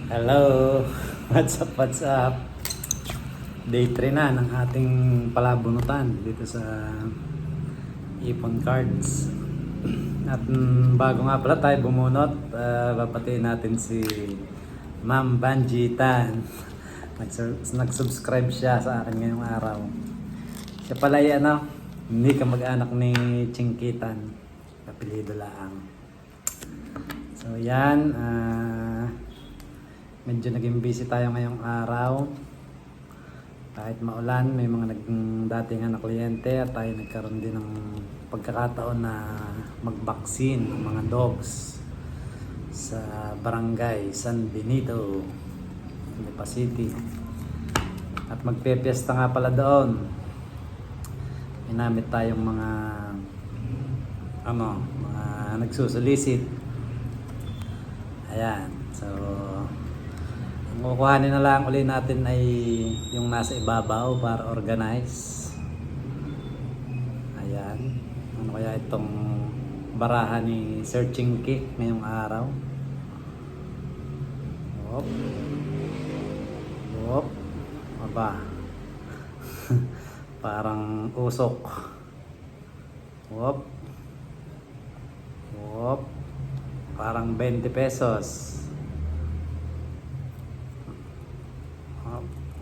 Hello! What's up, what's up? Day 3 na ng ating palabunutan dito sa Ipon Cards. At bago nga pala tayo bumunot, papatiin natin si Ma'am Banji Tan. Nag-subscribe siya sa akin ngayong araw. Siya pala hindi ka mag-anak ni Chingkitan. Kapilido lang. So yan, medyo naging busy tayo ngayong araw. Kahit maulan, may mga datingan na kliyente at tayo nagkaroon din ng pagkakataon na mag-vaccine ng mga dogs sa barangay San Benito, Lipa City. At magpepiesta nga pala doon. Inamit tayong mga nagsusolicit. Ayan, so ang kukuhanin na lang ulit natin ay yung nasa ibabaw para organize. Ayan, ano kaya itong baraha ni Sir Chinky ngayong araw. Wop, wop, aba. Parang usok. Wop, wop, parang 20 pesos.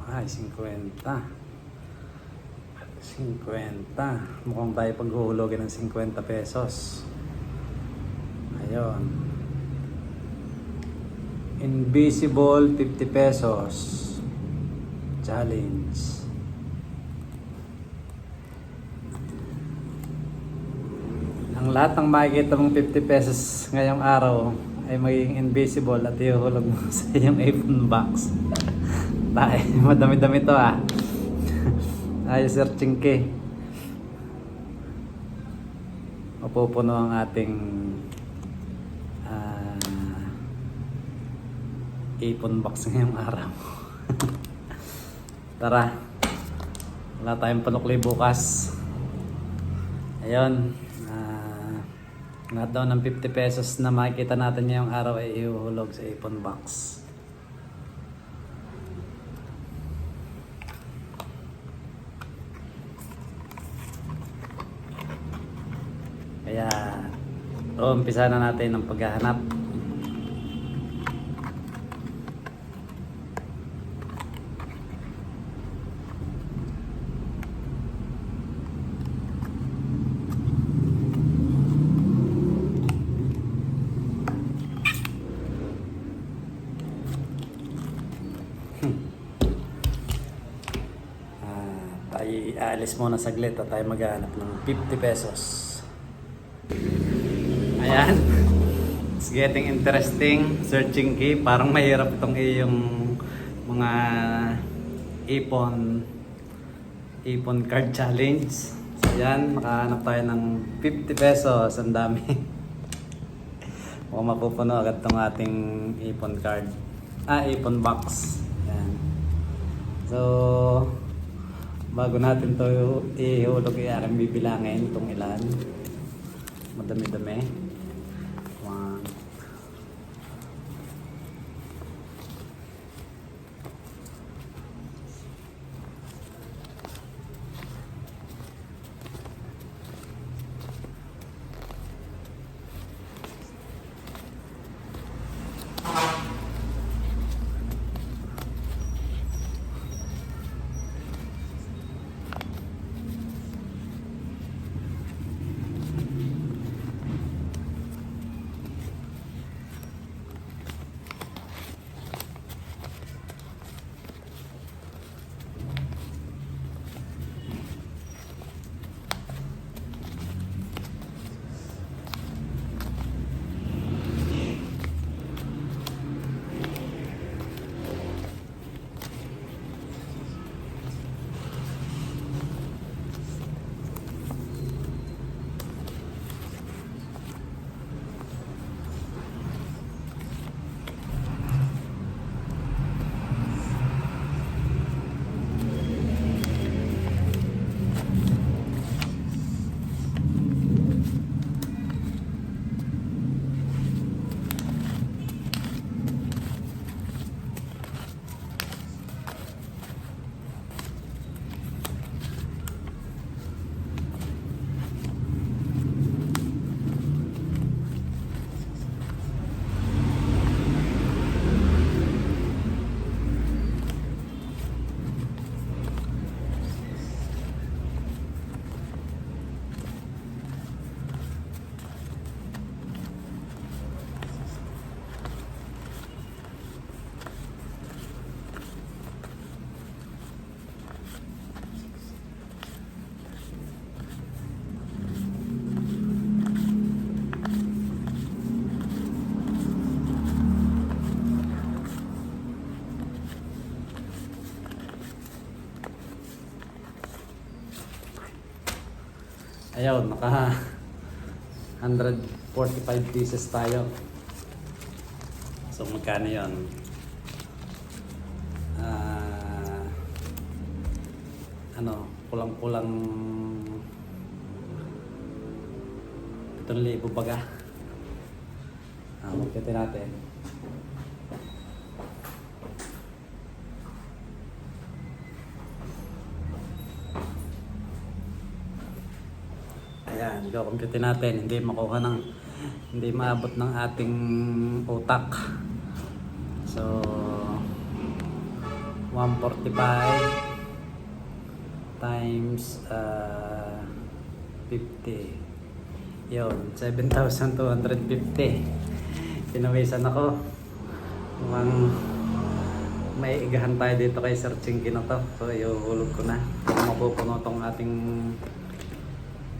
Ay, 50. 50. Mukhang tayo paghuhulogin ng 50 pesos. Ayun. Invisible 50 pesos. Challenge. Ang lahat ng makikita mong 50 pesos ngayong araw ay magiging invisible at ihuhulog mo sa iyong iPhone box. Tayo, madami-dami to Ayos, Sir Chinky. Mapupuno ang ating iPhone box ngayong araw. Tara, wala tayong panukli bukas. Ayun, lahat daw ng 50 pesos na makikita natin ngayong araw ay ihuhulog sa iPhone box. Kaya umpisa na natin ang paghahanap. Tayo aalis muna saglit at tayo maghahanap ng 50 pesos. Ayan. It's getting interesting. Searching key. Parang mahirap itong iyong mga ipon card challenge. So ayan, makahanap tayo ng 50 pesos. Ang dami. Mukhang mapupuno agad itong ating ipon card. Ipon box. Ayan. So, bago natin to ihulog, aking bibilangin itong ilan. Madami-dami. 1. Ayun, naka 145 pieces tayo. So magkano yun? Kulang-kulang 7,000 baga. Magkita natin. Ayan, compute natin. Hindi makuha ng, hindi maabot ng ating utak. So 145 times 50. Yun, 7,250. Pinawisan ako. Mukhang may igahan tayo dito kay Sir Chinky na to. So iuhulog ko na. Kung mapupuno tong ating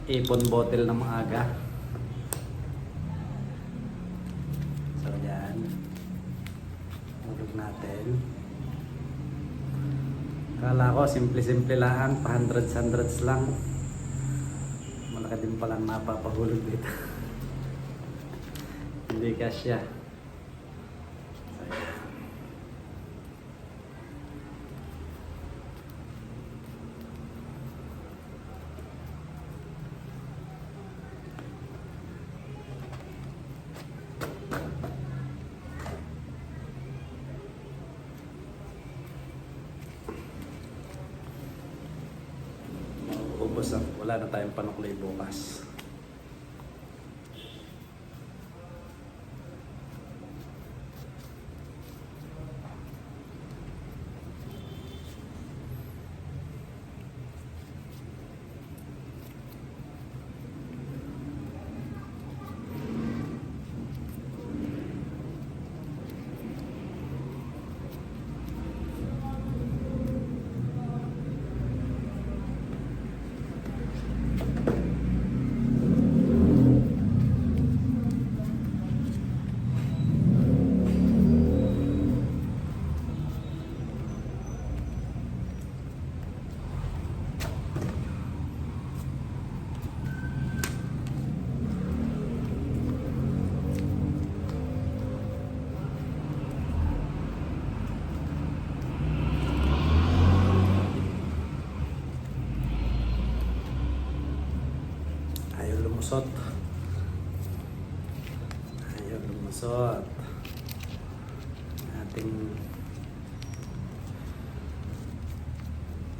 ipon bottle ng maaga. So yan, hulog natin. Kala ko simple-simple lang, pa hundreds lang. Malaki din palang napapahulog dito. Hindi kasya. So yan. Ubos na, wala na tayong panukli bukas. Lumusot. Ayaw lumusot. Ating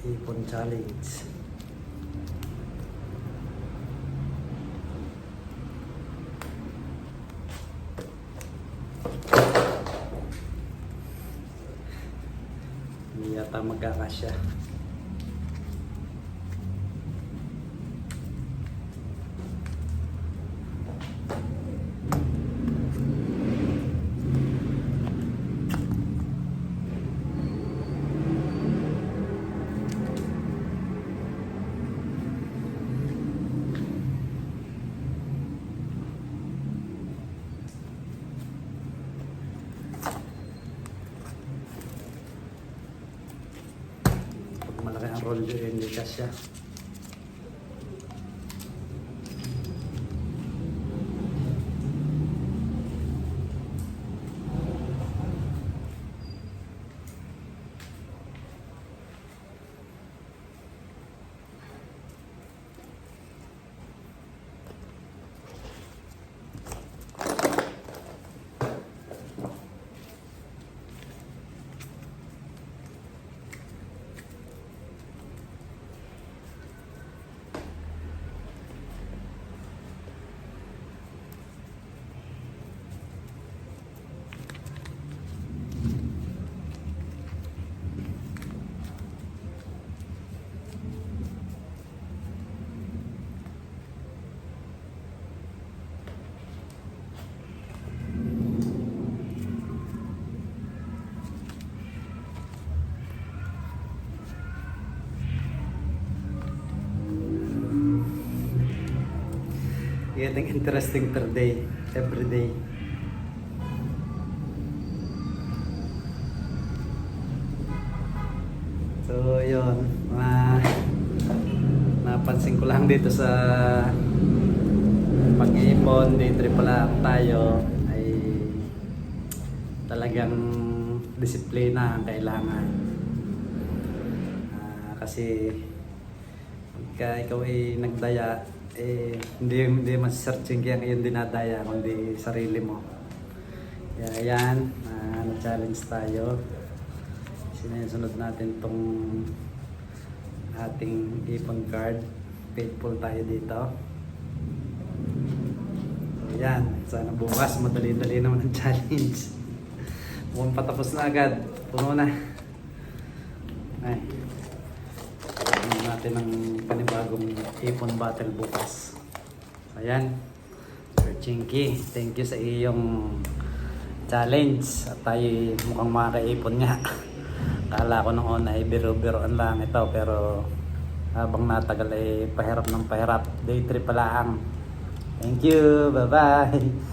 ipon challenge. Hindi yata magkakasya. Malaki ang roll yun, hindi kasya. Getting interesting per day, every day. So yun, napansin Gising ko lang dito sa pag-iipon, day trip pala tayo ay talagang disiplina ang kailangan. Kasi pagka ikaw ay nagdaya, hindi mas-searching kaya yung dinadaya, kundi sarili mo. Kaya yan, na-challenge tayo. Sinusunod natin tong ating ipon card. Faithful tayo dito. So yan, sana bukas madali-dali naman ang challenge. Mukhang patapos na agad. Puno na. Ay. Tignan natin ang panibagong ipon battle bukas. So yan. Sir Chinky, thank you sa iyong challenge. At tayo mukhang makakaipon nga. Kala ko nung una ay biro-biroan lang ito, pero habang natagal ay pahirap ng pahirap. Day trip pala ang. Thank you. Bye-bye.